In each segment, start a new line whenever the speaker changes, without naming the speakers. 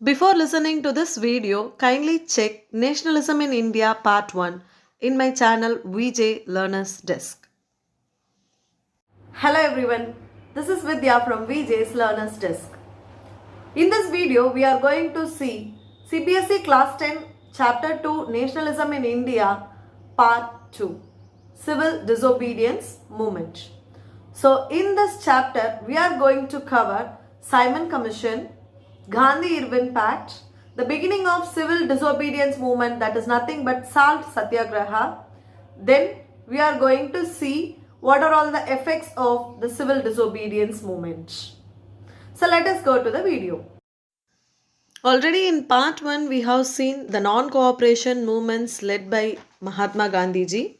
Before listening to this video, kindly check Nationalism in India Part 1 in my channel VJ Learners Desk. Hello everyone, this is Vidya from VJ's Learners Desk. In this video, we are going to see CBSE Class 10 Chapter 2 Nationalism in India Part 2 Civil Disobedience Movement. So in this chapter, we are going to cover Simon Commission, Gandhi-Irwin Pact, the beginning of civil disobedience movement, that is nothing but Salt Satyagraha. Then we are going to see what are all the effects of the civil disobedience movement. So let us go to the video. Already in part 1, we have seen the non-cooperation movements led by Mahatma Gandhi ji.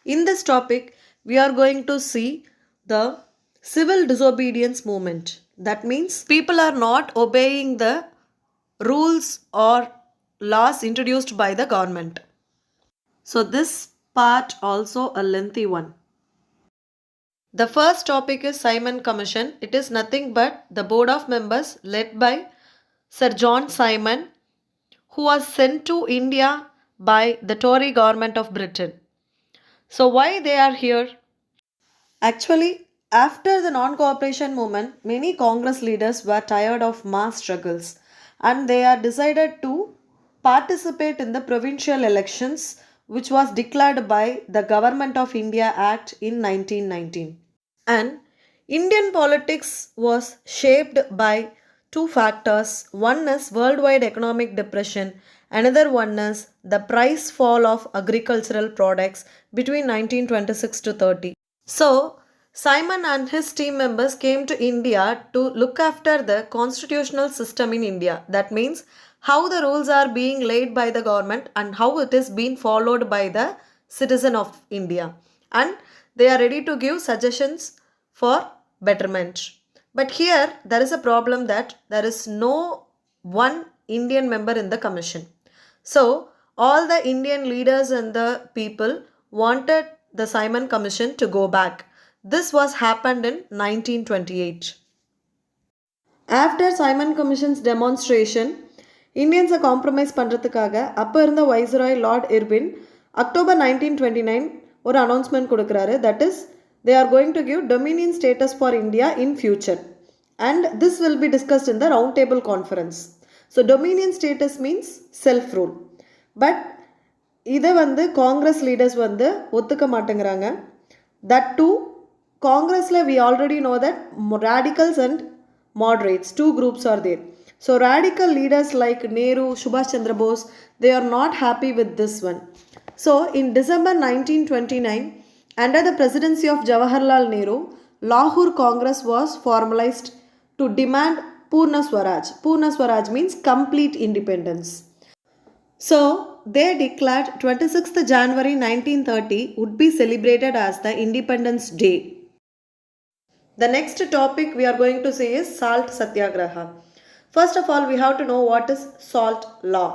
In this topic, we are going to see the civil disobedience movement. That means people are not obeying the rules or laws introduced by the government. So this part also a lengthy one. The first topic is Simon Commission. It is nothing but the board of members led by Sir John Simon, who was sent to India by the Tory government of Britain. So why they are here? Actually, after the non-cooperation movement, many Congress leaders were tired of mass struggles and they are decided to participate in the provincial elections which was declared by the Government of India Act in 1919. And Indian politics was shaped by two factors. One is worldwide economic depression, another one is the price fall of agricultural products between 1926 to 30. So, Simon and his team members came to India to look after the constitutional system in India. That means how the rules are being laid by the government and how it is being followed by the citizen of India. And they are ready to give suggestions for betterment. But here there is a problem that there is no one Indian member in the commission. So all the Indian leaders and the people wanted the Simon Commission to go back. This was happened in 1928. After Simon Commission's demonstration, இந்தியன்ஸை compromise பண்ணுறதுக்காக அப்போ இருந்த viceroy Lord Irwin October 1929 ஒரு announcement கொடுக்குறாரு. That is they are going to give dominion status for India in future and this will be discussed in the round table conference. So dominion status means self rule. But இதை Congress leaders ஒத்துக்க மாட்டேங்கிறாங்க. That too காங்கிரஸில் we already know that radicals and moderates, two groups are there. So radical leaders like Nehru, Subhash Chandra Bose, they are not happy with this one. So in December 1929, under the presidency of Jawaharlal Nehru, Lahore Congress was formalized to demand Purna Swaraj. Purna Swaraj means complete independence. So they declared 26th January 1930 would be celebrated as the Independence Day. The next topic we are going to see is Salt Satyagraha. First of all, we have to know what is salt law.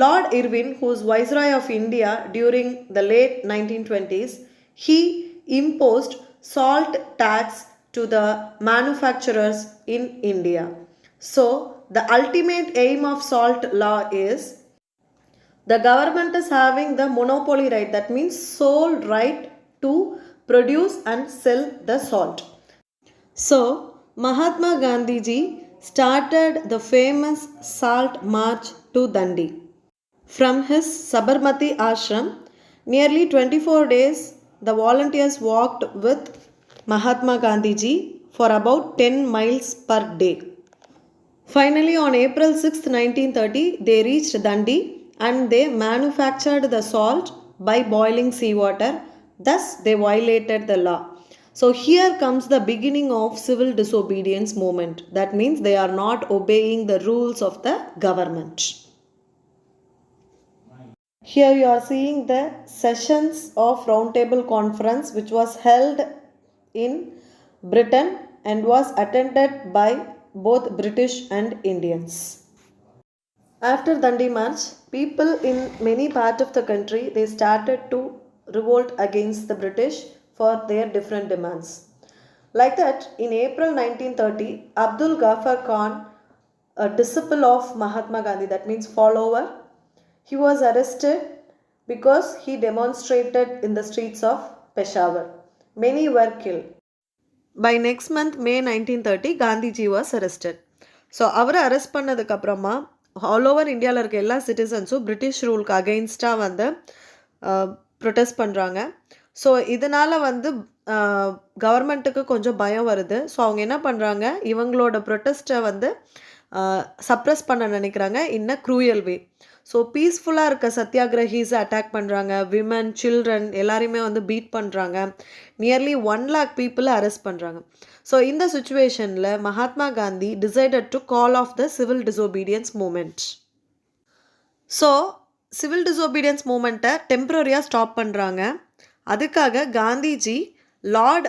Lord Irwin, who is Viceroy of India during the late 1920s, he imposed salt tax to the manufacturers in India. So, the ultimate aim of salt law is the government is having the monopoly right, that means sole right to produce and sell the salt. So, Mahatma Gandhi ji started the famous Salt March to Dandi. From his Sabarmati ashram, nearly 24 days, the volunteers walked with Mahatma Gandhi ji for about 10 miles per day. Finally, on April 6, 1930, they reached Dandi and they manufactured the salt by boiling seawater. Thus, they violated the law. So here comes the beginning of civil disobedience movement. That means they are not obeying the rules of the government. Here you are seeing the sessions of Roundtable Conference which was held in Britain and was attended by both British and Indians. After Dandi March, people in many parts of the country, they started to revolt against the British for their different demands. Like that, in April 1930, Abdul Ghaffar Khan a disciple of Mahatma Gandhi, that means follower. He was arrested because he demonstrated in the streets of Peshawar. Many were killed. By next month, May 1930, Gandhiji was arrested. So அவரை arrest பண்ணதுக்கப்புறமா all over இந்தியாவில் இருக்க எல்லா சிட்டிசன்ஸும் British ரூலுக்கு அகெயின்ஸ்டாக வந்து protest பண்ணுறாங்க. So இதனால் வந்து கவர்மெண்ட்டுக்கு கொஞ்சம் பயம் வருது. ஸோ அவங்க என்ன பண்ணுறாங்க, இவங்களோட ப்ரொட்டஸ்ட்டை வந்து சப்ரஸ் பண்ண நினைக்கிறாங்க இன் அ க்ரூயல் வே. ஸோ பீஸ்ஃபுல்லாக இருக்க சத்தியாகிரஹீஸை அட்டாக் பண்ணுறாங்க, விமன் சில்ட்ரன் எல்லாரையுமே வந்து பீட் பண்ணுறாங்க, நியர்லி 1 lakh பீப்புளை அரெஸ்ட் பண்ணுறாங்க. ஸோ இந்த சுச்சுவேஷனில் Mahatma Gandhi decided to call off the civil disobedience movement. So civil disobedience மூமெண்ட்டை டெம்ப்ரரியாக ஸ்டாப் பண்ணுறாங்க. அதுக்காக காந்திஜி லார்ட்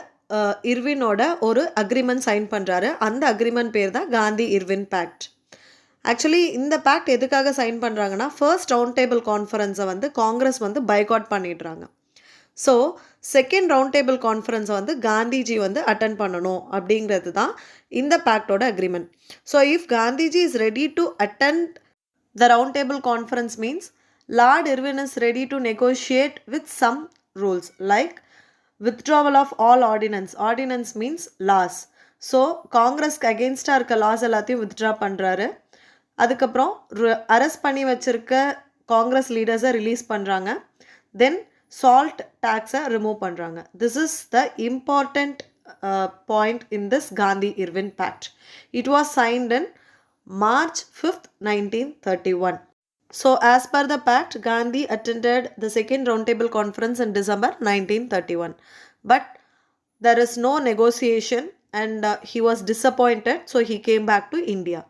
இர்வினோட ஒரு அக்ரிமெண்ட் சைன் பண்ணுறாரு. அந்த அக்ரிமெண்ட் பேர் தான் காந்தி இர்வின் பேக்ட். ஆக்சுவலி இந்த பேக்ட் எதுக்காக சைன் பண்ணுறாங்கன்னா, ஃபர்ஸ்ட் ரவுண்ட் டேபிள் கான்ஃபரன்ஸை வந்து காங்கிரஸ் வந்து பைகாட் பண்ணிடுறாங்க. ஸோ செகண்ட் ரவுண்ட் டேபிள் கான்ஃபரன்ஸை வந்து காந்திஜி வந்து அட்டன் பண்ணணும் அப்படிங்கிறது தான் இந்த பேக்டோட agreement. So if Gandhiji is ready to attend the round table conference means Lord Irwin is ready to negotiate with some rules like withdrawal of all ordinance. Ordinance means laws. So காங்கிரஸ்க்கு அகெயின்ஸ்டாக இருக்க loss எல்லாத்தையும் withdraw பண்ணுறாரு. அதுக்கப்புறம் arrest பண்ணி வச்சுருக்க காங்கிரஸ் லீடர்ஸை release பண்ணுறாங்க. தென் சால்ட் டேக்ஸை ரிமூவ் பண்ணுறாங்க. This is the important point in this Gandhi Irwin pact. It was signed in March 5th, 1931. So as per the pact, Gandhi attended the second roundtable conference in December 1931. But there is no negotiation and he was disappointed, so he came back to India.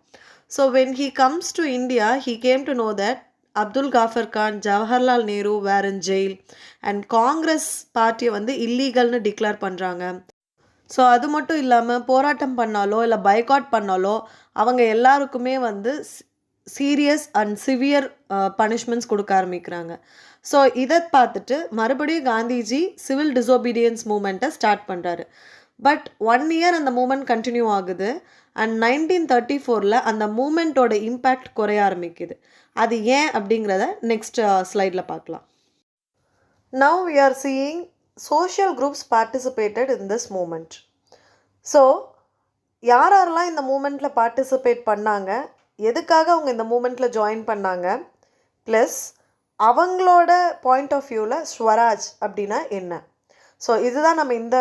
So when he comes to India, he came to know that Abdul Ghaffar Khan, Jawaharlal Nehru were in jail and Congress party வந்து இல்லீகல்னு declare பண்ணுறாங்க. So அது மட்டும் இல்லாமல் போராட்டம் பண்ணாலோ இல்லை boycott பண்ணாலோ அவங்க எல்லாருக்குமே வந்து சீரியஸ் அண்ட் சிவியர் பனிஷ்மெண்ட்ஸ் கொடுக்க ஆரம்பிக்கிறாங்க. ஸோ இதை பார்த்துட்டு மறுபடியும் காந்திஜி சிவில் டிசோபீடியன்ஸ் மூமெண்ட்டை ஸ்டார்ட் பண்ணுறாரு. பட் 1 year அந்த மூமெண்ட் கண்டினியூ ஆகுது அண்ட் 1934 அந்த மூமெண்ட்டோட இம்பேக்ட் குறைய ஆரம்பிக்குது. அது ஏன் அப்படிங்கிறத நெக்ஸ்ட் ஸ்லைடில் பார்க்கலாம். Now we are seeing social groups participated in this movement. So யாரெல்லாம் இந்த மூமெண்ட்டில் பார்ட்டிசிபேட் பண்ணாங்க, எதுக்காக அவங்க இந்த மூமெண்ட்டில் ஜாயின் பண்ணாங்க, ப்ளஸ் அவங்களோட பாயிண்ட் ஆஃப் வியூவில் ஸ்வராஜ் அப்படின்னா என்ன. ஸோ இதுதான் நம்ம இந்த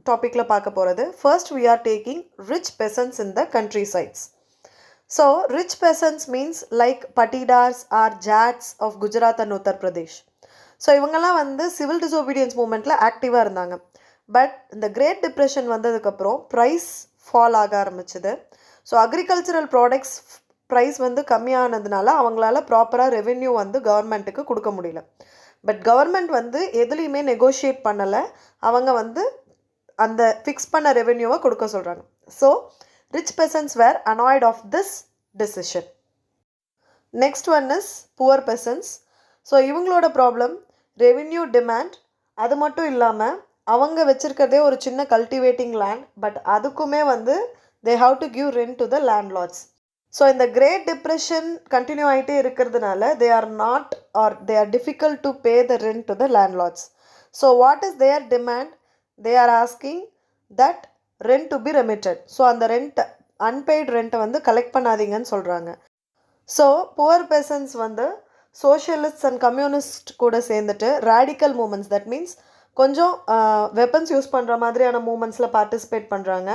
டாப்பிக்கில் பார்க்க போகிறது. First we are taking rich peasants in the countrysides. So rich peasants means like patidars or jats of Gujarat and Uttar Pradesh. So இவங்கெல்லாம் வந்து சிவில் டிசோபீடியன்ஸ் மூமெண்ட்டில் ஆக்டிவாக இருந்தாங்க. பட் இந்த கிரேட் டிப்ரெஷன் வந்ததுக்கப்புறம் ப்ரைஸ் ஃபால் ஆக ஆரம்பிச்சுது. ஸோ அக்ரிகல்ச்சரல் ப்ராடக்ட்ஸ் ப்ரைஸ் வந்து கம்மியானதுனால அவங்களால ப்ராப்பராக ரெவென்யூ வந்து கவர்மெண்ட்டுக்கு கொடுக்க முடியல. பட் கவர்மெண்ட் வந்து எதுலேயுமே நெகோஷியேட் பண்ணலை, அவங்க வந்து அந்த ஃபிக்ஸ் பண்ண ரெவென்யூவை கொடுக்க சொல்கிறாங்க. So rich persons were annoyed of this decision. Next one is poor persons. So இவங்களோட ப்ராப்ளம் ரெவென்யூ டிமாண்ட். அது மட்டும் இல்லாமல் அவங்க வச்சுருக்கிறதே ஒரு சின்ன கல்டிவேட்டிங் லேண்ட், பட் அதுக்குமே வந்து they have to give rent to the landlords. So இந்த கிரேட் டிப்ரெஷன் கண்டினியூ ஆகிட்டே இருக்கிறதுனால they are not are they are difficult to pay the rent to the landlords. So what is their demand? They are asking that rent to be remitted. So அந்த rent unpaid ரெண்ட்டை வந்து collect பண்ணாதீங்கன்னு சொல்கிறாங்க. So poor பெசன்ஸ் வந்து socialist and communist கூட சேர்ந்துட்டு radical moments, that means கொஞ்சம் weapons use பண்ணுற மாதிரியான மூமெண்ட்ஸில் பார்ட்டிசிபேட் பண்ணுறாங்க.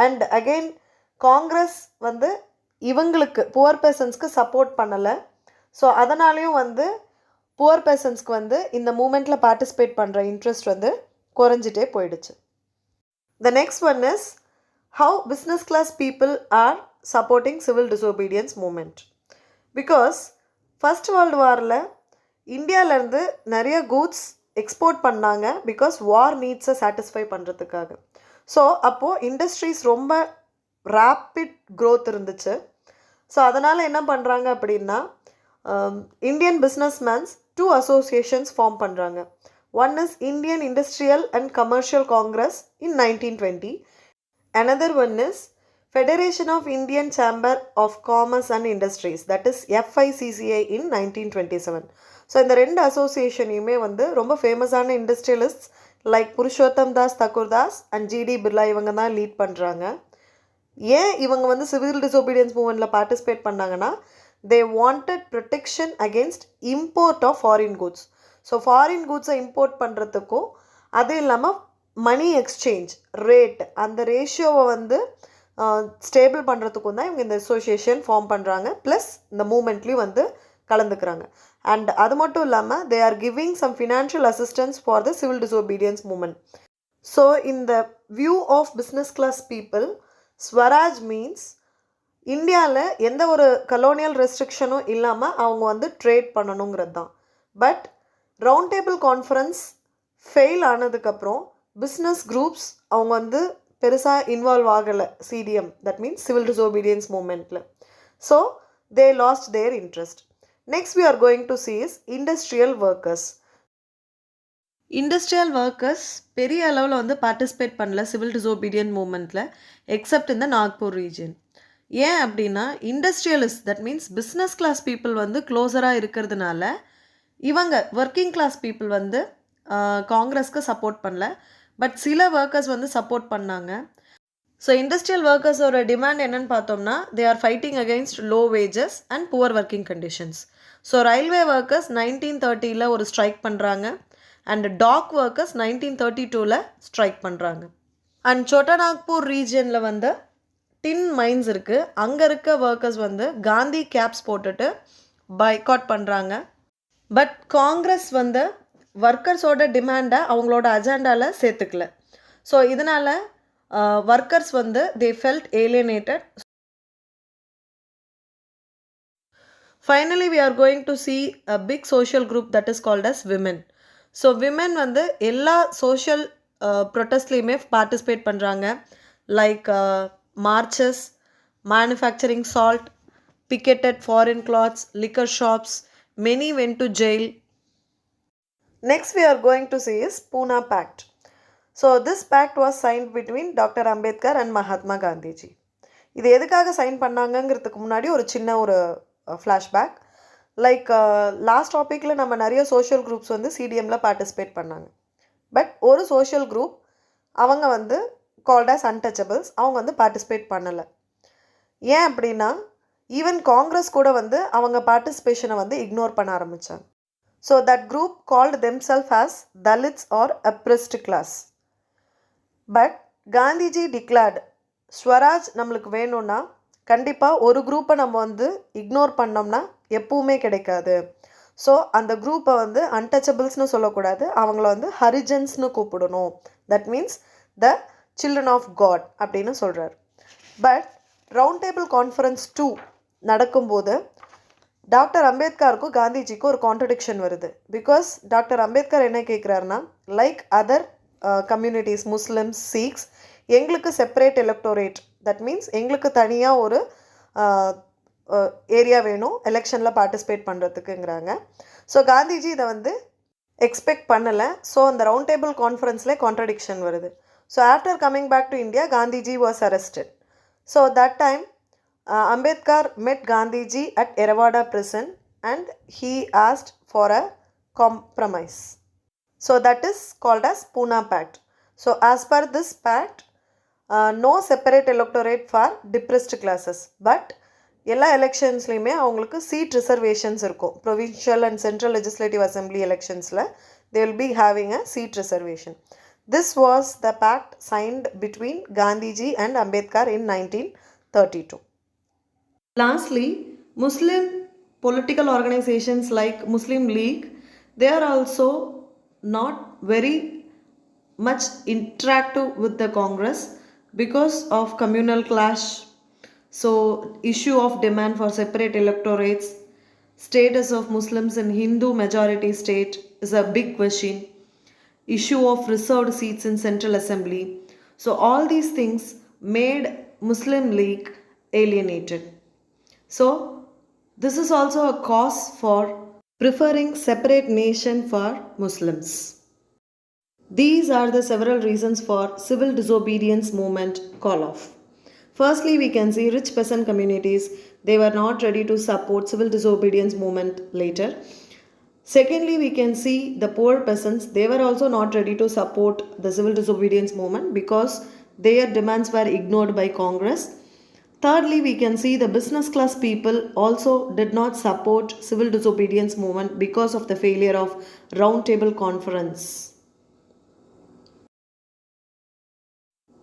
அண்ட் அகெயின் காங்கிரஸ் வந்து இவங்களுக்கு புவர் பெசன்ஸ்க்கு சப்போர்ட் பண்ணலை. ஸோ அதனாலேயும் வந்து புவர் பெசன்ஸ்க்கு வந்து இந்த மூமெண்ட்டில் பார்ட்டிசிபேட் பண்ணுற இன்ட்ரெஸ்ட் வந்து குறைஞ்சிட்டே போயிடுச்சு. The next one is how business class people are supporting civil disobedience movement. Because first world வாரில் இந்தியாவிலேருந்து நிறைய கூட்ஸ் எக்ஸ்போர்ட் பண்ணாங்க பிகாஸ் வார் நீட்ஸை சாட்டிஸ்ஃபை பண்ணுறதுக்காக. ஸோ அப்போது இண்டஸ்ட்ரீஸ் ரொம்ப ரேப்பிட் க்ரோத் இருந்துச்சு. ஸோ அதனால் என்ன பண்ணுறாங்க அப்படின்னா இந்தியன் பிஸ்னஸ்மேன்ஸ் 2 அசோசியேஷன்ஸ் ஃபார்ம் பண்ணுறாங்க. One is Indian industrial and commercial congress in 1920. another one is Federation of Indian Chamber of Commerce and Industries, that is FICCI in 1927. So இந்த ரெண்டு அசோசியேஷனையுமே வந்து ரொம்ப ஃபேமஸான industrialists like Purushottam Das Thakurdas and GD Birla இவங்க தான் lead பண்ணுறாங்க. ஏன் இவங்க வந்து சிவில் டிசோபீடியன்ஸ் மூவ்மெண்ட்டில் பார்ட்டிசிபேட் பண்ணாங்கன்னா, they wanted protection against import of foreign goods. So foreign குட்ஸை இம்போர்ட் பண்ணுறதுக்கும் அது இல்லாமல் மணி எக்ஸ்சேஞ்ச் ரேட் அந்த ரேஷியோவை வந்து ஸ்டேபிள் பண்ணுறதுக்கும் தான் இவங்க இந்த அசோசியேஷன் ஃபார்ம் பண்ணுறாங்க. ப்ளஸ் இந்த மூமெண்ட்லேயும் வந்து கலந்துக்கிறாங்க. அண்ட் அது மட்டும் இல்லாமல் they are giving some financial assistance for the civil disobedience movement. So இந்த view of business class people, Swaraj means இந்தியாவில் எந்த ஒரு கலோனியல் ரெஸ்ட்ரிக்ஷனும் இல்லாமல் அவங்க வந்து ட்ரேட் பண்ணணுங்கிறது தான். But round table conference fail ஆனதுக்கப்புறம் பிஸ்னஸ் குரூப்ஸ் அவங்க வந்து பெருசாக இன்வால்வ் ஆகலை CDM, that means civil disobedience மூமெண்ட்டில். So they lost their interest. Next we are going to see is industrial workers. Industrial workers பெரிய அளவில் வந்து பார்ட்டிசிபேட் பண்ணல சிவில் டிசோபீடியன்ட் மூமெண்ட்டில், எக்ஸப்ட் இந்த நாக்பூர் ரீஜன். ஏன் அப்படின்னா industrialist, that means business class people வந்து க்ளோஸராக இருக்கிறதுனால இவங்க ஒர்க்கிங் கிளாஸ் பீப்புள் வந்து காங்கிரஸ்க்கு சப்போர்ட் பண்ணல. பட் சில ஒர்க்கர்ஸ் வந்து சப்போர்ட் பண்ணாங்க. ஸோ இண்டஸ்ட்ரியல் ஒர்க்கர்ஸோட டிமாண்ட் என்னன்னு பார்த்தோம்னா, they are fighting against low wages and poor working conditions. So railway workers 1930 ஒரு ஸ்ட்ரைக் பண்ணுறாங்க அண்ட் டாக் ஒர்க்கர்ஸ் 1932 ஸ்ட்ரைக் பண்ணுறாங்க. அண்ட் சோட்டா நாக்பூர் ரீஜனில் வந்து டின் மைன்ஸ் இருக்குது. அங்கே இருக்க ஒர்க்கர்ஸ் வந்து காந்தி கேப்ஸ் போட்டுட்டு பாய்காட் பண்ணுறாங்க. பட் காங்கிரஸ் வந்து ஒர்க்கர்ஸோட டிமாண்டை அவங்களோட அஜெண்டாவில் சேர்த்துக்கல. ஸோ இதனால் ஒர்க்கர்ஸ் வந்து they felt alienated. Finally we are going to see a big social group that is called as women. So women வந்து எல்லா சோஷியல் ப்ரொட்டஸ்ட்லேயுமே பார்ட்டிசிபேட் பண்ணுறாங்க. Like marches, manufacturing salt, picketed foreign clothes, liquor shops, many went to jail. Next we are going to see is Pune Pact. So this pact was signed between Dr. Ambedkar and Mahatma Gandhi ji. இது எதுக்காக sign பண்ணாங்கங்கிறதுக்கு முன்னாடி ஒரு சின்ன ஒரு flashback. Like last டாப்பிக்கில் நம்ம நிறைய social groups வந்து சிடிஎம்மில் பார்ட்டிசிபேட் பண்ணாங்க. பட் ஒரு சோஷியல் குரூப் அவங்க வந்து கால்ட் அஸ் அன்டச்சபிள்ஸ், அவங்க வந்து பார்ட்டிசிபேட் பண்ணலை. ஏன் அப்படின்னா ஈவன் காங்கிரஸ் கூட வந்து அவங்க பார்ட்டிசிபேஷனை வந்து இக்னோர் பண்ண ஆரம்பித்தாங்க. So that group called themselves as Dalits or oppressed class. But Gandhiji declared swaraj நம்மளுக்கு வேணும்னா கண்டிப்பாக ஒரு குரூப்பை நம்ம வந்து இக்னோர் பண்ணோம்னா எப்பவுமே கிடைக்காது. ஸோ அந்த குரூப்பை வந்து அன்டச்சபிள்ஸ்னு சொல்லக்கூடாது, அவங்கள வந்து ஹரிஜன்ஸ்னு கூப்பிடணும். That means the children of God அப்படின்னு சொல்கிறார். பட் ரவுண்ட் டேபிள் கான்ஃபரன்ஸ் 2 நடக்கும்போது டாக்டர் அம்பேத்கருக்கும் காந்திஜிக்கும் ஒரு கான்ட்ரடிக்ஷன் வருது. பிகாஸ் டாக்டர் அம்பேத்கர் என்ன கேட்குறாருன்னா, like other communities Muslims, Sikhs, எங்களுக்கு செப்பரேட் எலக்டோரேட், தட் மீன்ஸ் எங்களுக்கு தனியாக ஒரு ஏரியா வேணும் எலெக்ஷனில் பார்ட்டிசிபேட் பண்ணுறதுக்குங்கிறாங்க. ஸோ காந்திஜி இதை வந்து எக்ஸ்பெக்ட் பண்ணலை. ஸோ அந்த ரவுண்ட் டேபிள் கான்ஃபரன்ஸில் கான்ட்ரடிக்ஷன் வருது. So after coming back to India Gandhiji was arrested. So that time Ambedkar met Gandhiji at Eravada prison and he asked for a compromise. So that is called as Pune Pact. So as per this pact, no separate electorate for depressed classes. But எல்லா எலெக்ஷன்ஸ்லையுமே அவங்களுக்கு seat reservations இருக்கும். Provincial and central legislative assembly எலெக்ஷன்ஸில் they will be having a seat reservation. This was the pact signed between Gandhiji and Ambedkar in 1932. Lastly, Muslim political organizations like Muslim League, they are also not very much interactive with the Congress because of communal clash. So issue of demand for separate electorates, status of Muslims in Hindu majority state is a big question, issue of reserved seats in Central Assembly. So all these things made Muslim League alienated. So this is also a cause for preferring separate nation for Muslims. These are the several reasons for civil disobedience movement call off. Firstly, we can see rich peasant communities, they were not ready to support civil disobedience movement later. Secondly, we can see the poor peasants, they were also not ready to support the civil disobedience movement because their demands were ignored by Congress. Thirdly, we can see the business class people also did not support civil disobedience movement because of the failure of Round Table Conference.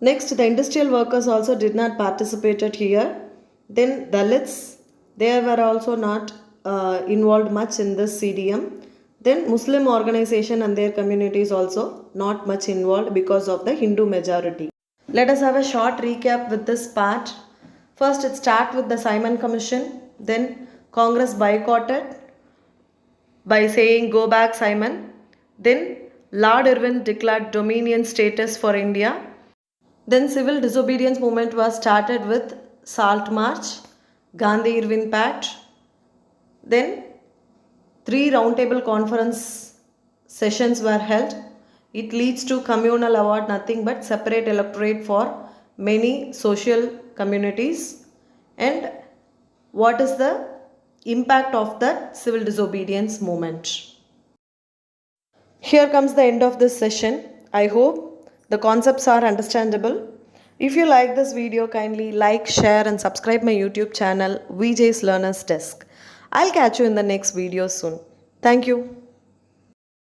Next, the industrial workers also did not participate here. Then Dalits, they were also not involved much in this CDM. Then Muslim organization and their communities also not much involved because of the Hindu majority. Let us have a short recap with this part. First, it starts with the Simon Commission. Then Congress boycotted by saying go back Simon. Then Lord Irwin declared dominion status for India. Then civil disobedience movement was started with Salt March, Gandhi-Irwin Pact. Then 3 roundtable conference sessions were held. It leads to communal award, nothing but separate electorate for many social communities. And what is the impact of the civil disobedience movement? Here comes the end of this session. I hope the concepts are understandable. If you like this video, kindly like, share and subscribe my YouTube channel VJ's Learner's Desk. I'll catch you in the next video soon. Thank you.